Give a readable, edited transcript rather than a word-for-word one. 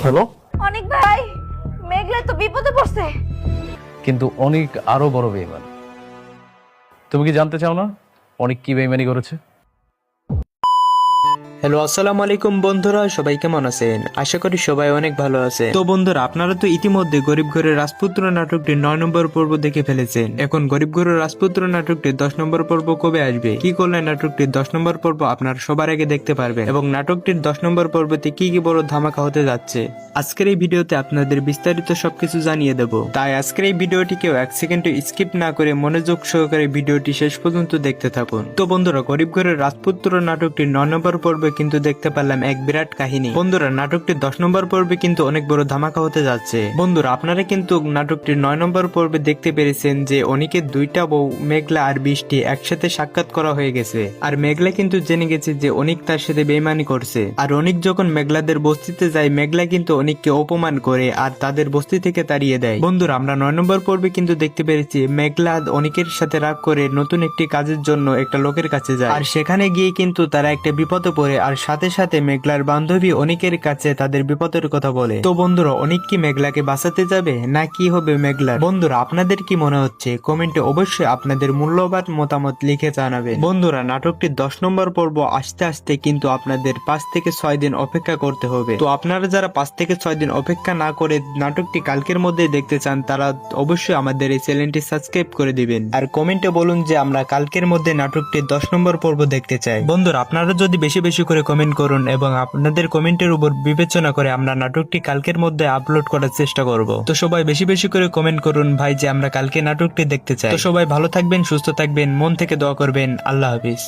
Hello. অনেক ভাই, মেঘলা তো বিপদে পড়ছে। কিন্তু অনেক আরো বড় বেঈমান। তুমি কি জানতে চাও না অনেক কি বেঈমানি করেছে? হ্যালো, আসসালামু আলাইকুম বন্ধুরা, সবাই কেমন আছেন? আশা করি সবাই অনেক ভালো আছে। তো বন্ধুরা, আপনারা তো ইতিমধ্যে গরিব ঘরের রাজপুত্র নাটকটি 9 নম্বর পর্ব দেখে ফেলেছেন। এখন গরিব ঘরের রাজপুত্র নাটকটি 10 নম্বর পর্ব কবে আসবে, কি করলে নাটকটির 10 নম্বর পর্ব আপনারা সবার আগে দেখতে পারবেন এবং নাটকটির 10 নম্বর পর্বতে কি কি বড় ধামাকা হতে যাচ্ছে, আজকের এই ভিডিওতে আপনাদের বিস্তারিত সবকিছু জানিয়ে দেব। তাই আজকের এই ভিডিওটিকেও 1 সেকেন্ডও স্কিপ না করে মনোযোগ সহকারে ভিডিওটি শেষ পর্যন্ত দেখতে থাকুন। তো বন্ধুরা, গরিব ঘরের রাজপুত্র নাটকটির 9 নম্বর পর্বে কিন্তু দেখতে পারলাম এক বিরাট কাহিনী। বন্ধুরা, নাটকটির 10 নম্বর পর্বে কিন্তু অনেক বড় ধামাকা হতে যাচ্ছে। বন্ধুরা, আপনারা কিন্তু নাটকটির 9 নম্বর পর্বে দেখতে পেরেছেন যে অনিকের দুইটা বউ মেঘলা আর বৃষ্টি একসাথে সাক্ষাৎ করা হয়ে গেছে। আর মেঘলা কিন্তু জেনে গেছে যে অনিক তার সাথে বেইমানি করছে। আর অনিক যখন মেঘলাদের বস্তিতে যায়, মেঘলা কিন্তু অনিককে অপমান করে আর তাদের বস্তি থেকে তাড়িয়ে দেয়। বন্ধুরা, আমরা 9 নম্বর পর্বে কিন্তু দেখতে পেরেছি মেঘলা অনিকের সাথে রাগ করে নতুন একটি কাজের জন্য একটা লোকের কাছে যায়। আর সেখানে গিয়ে কিন্তু তারা একটা বিপদে পড়ে আর সাথে সাথে মেঘলার বান্ধবী অনিকের কাছে তাদের বিপদের কথা বলে। তো বন্ধুরা, অনিক কি মেঘলাকে বাঁচাতে যাবে না কি হবে মেঘলার? বন্ধুরা, আপনাদের কি মনে হচ্ছে কমেন্টে অবশ্যই আপনাদের মূল্যবান মতামত লিখে জানাবেন। বন্ধুরা, নাটকটির 10 নম্বর পর্ব আসতে আসতে কিন্তু আপনাদের 5 থেকে 6 দিন অপেক্ষা করতে হবে। তো আপনারা যারা 5 থেকে 6 দিন অপেক্ষা না করে নাটকটি কালকের মধ্যে দেখতে চান, তারা অবশ্যই আমাদের এই চ্যানেলটি সাবস্ক্রাইব করে দিবেন আর কমেন্টে বলুন যে আমরা কালকের মধ্যে নাটকটির 10 নম্বর পর্ব দেখতে চাই। বন্ধুরা, আপনারা যদি বেশি বেশি করে কমেন্ট করুন এবং আপনাদের কমেন্টের উপর বিবেচনা করে আমরা নাটকটি কালকের মধ্যে আপলোড করার চেষ্টা করব। তো সবাই বেশি বেশি করে কমেন্ট করুন ভাই যে আমরা কালকে নাটকটি দেখতে চাই। তো সবাই ভালো থাকবেন, সুস্থ থাকবেন, মন থেকে দোয়া করবেন। আল্লাহ হাফিজ।